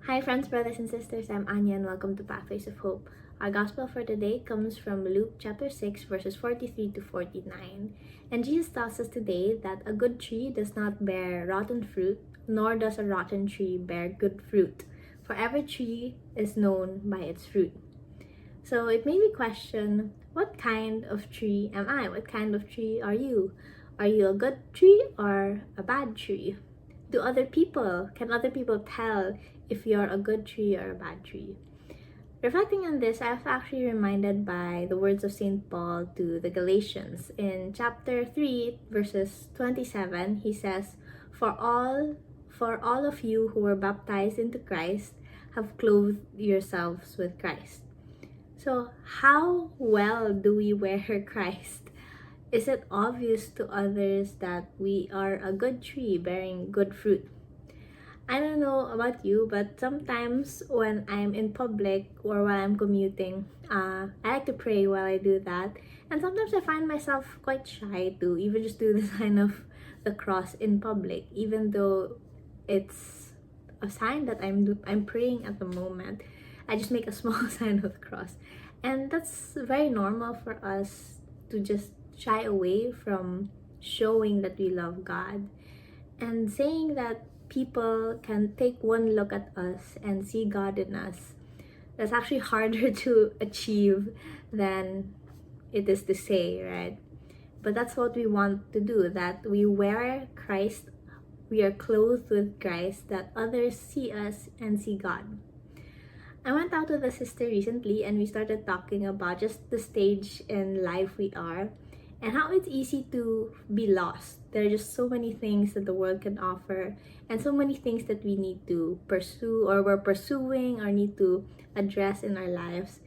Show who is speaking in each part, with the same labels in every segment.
Speaker 1: Hi friends, brothers and sisters, I'm Anya and welcome to Pathways of Hope. Our gospel for today comes from Luke chapter 6 verses 43 to 49. And Jesus tells us today that a good tree does not bear rotten fruit, nor does a rotten tree bear good fruit. For every tree is known by its fruit. So it made me question, what kind of tree am I? What kind of tree are you? Are you a good tree or a bad tree? Can other people tell if you're a good tree or a bad tree? Reflecting on this, I was actually reminded by the words of St. Paul to the Galatians. In chapter 3, verses 27, he says, For all of you who were baptized into Christ have clothed yourselves with Christ. So, how well do we wear Christ? Is it obvious to others that we are a good tree bearing good fruit? I don't know about you, but sometimes when I'm in public or while I'm commuting, I like to pray while I do that. And sometimes I find myself quite shy to even just do the sign of the cross in public, even though it's a sign that I'm praying at the moment. I just make a small sign of the cross. And that's very normal for us to just shy away from showing that we love God and saying that people can take one look at us and see God in us. That's actually harder to achieve than it is to say, right? But that's what we want to do, that we wear Christ, we are clothed with Christ, that others see us and see God. I went out with a sister recently and we started talking about just the stage in life we are and how it's easy to be lost. There are just so many things that the world can offer and so many things that we need to pursue or we're pursuing or need to address in our lives.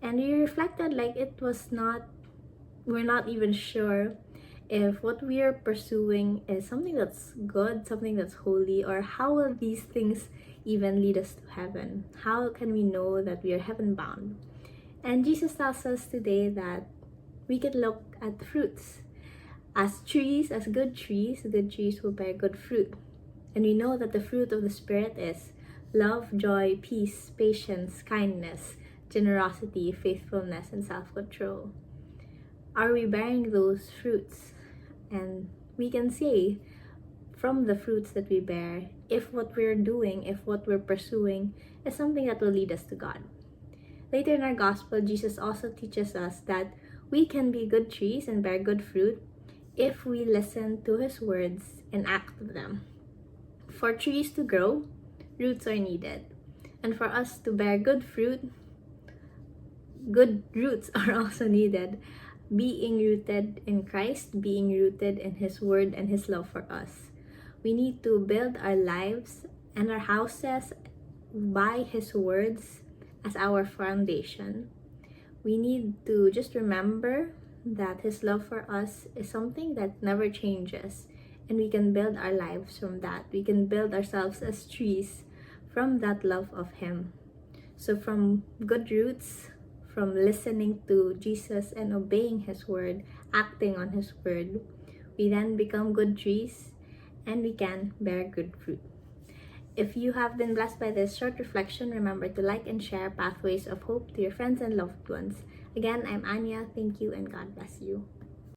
Speaker 1: And we reflected like we're not even sure if what we are pursuing is something that's good, something that's holy, or how will these things even lead us to heaven? How can we know that we are heaven bound? And Jesus tells us today that we can look at fruits. As trees, as good trees will bear good fruit. And we know that the fruit of the Spirit is love, joy, peace, patience, kindness, generosity, faithfulness, and self-control. Are we bearing those fruits? And we can say from the fruits that we bear if what we're doing, if what we're pursuing is something that will lead us to God. Later in our gospel, Jesus also teaches us that we can be good trees and bear good fruit if we listen to His words and act with them. For trees to grow, roots are needed. And for us to bear good fruit, good roots are also needed. Being rooted in Christ, being rooted in His word and His love for us. We need to build our lives and our houses by His words as our foundation. We need to just remember that His love for us is something that never changes, and we can build our lives from that. We can build ourselves as trees from that love of Him. So from good roots, from listening to Jesus and obeying His word, acting on His word, we then become good trees and we can bear good fruit. If you have been blessed by this short reflection, remember to like and share Pathways of Hope to your friends and loved ones. Again, I'm Anya. Thank you and God bless you.